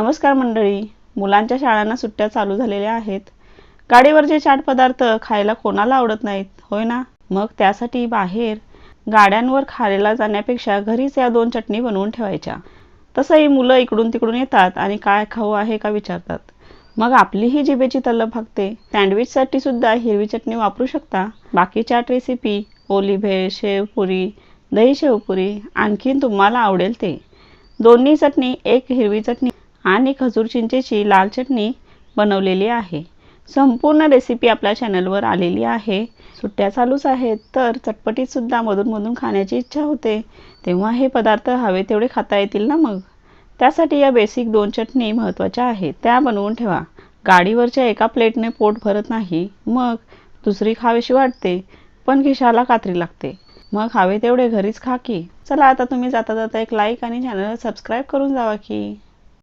नमस्कार मंडळी. मुलांच्या शाळांना सुट्ट्या चालू झालेल्या आहेत. गाडीवरचे चाट पदार्थ खायला कोणाला आवडत नाहीत, होय ना? मग त्यासाठी बाहेर गाड्यांवर खायला जाण्यापेक्षा घरीच या 2 चटणी बनवून ठेवायच्या. तसंही मुलं इकडून तिकडून येतात आणि काय खाऊ आहे का विचारतात. मग आपलीही जिभेची तलप भागते. सँडविचसाठी सुद्धा हिरवी चटणी वापरू शकता. बाकी चाट रेसिपी, ओली भेळ, शेवपुरी, दही शेवपुरी, आणखीन तुम्हाला आवडेल ते. दोन्ही चटणी, एक हिरवी चटणी आणि खजूर चिंचेची लाल चटणी बनवलेली आहे. संपूर्ण रेसिपी आपल्या चॅनलवर आलेली आहे. सुट्ट्या चालूच आहेत तर चटपटीत सुद्धा मधून खाण्याची इच्छा होते, तेव्हा हे पदार्थ हवे तेवढे खाता येतील ना. मग त्यासाठी या बेसिक 2 चटणी महत्त्वाच्या आहेत, त्या बनवून ठेवा. गाडीवरच्या एका प्लेटने पोट भरत नाही, मग दुसरी खावीशी वाटते, पण खिशाला कात्री लागते. मग हवे तेवढे घरीच खा की. चला आता तुम्ही जाता जाता एक लाईक आणि चॅनलला सबस्क्राईब करून जावा की.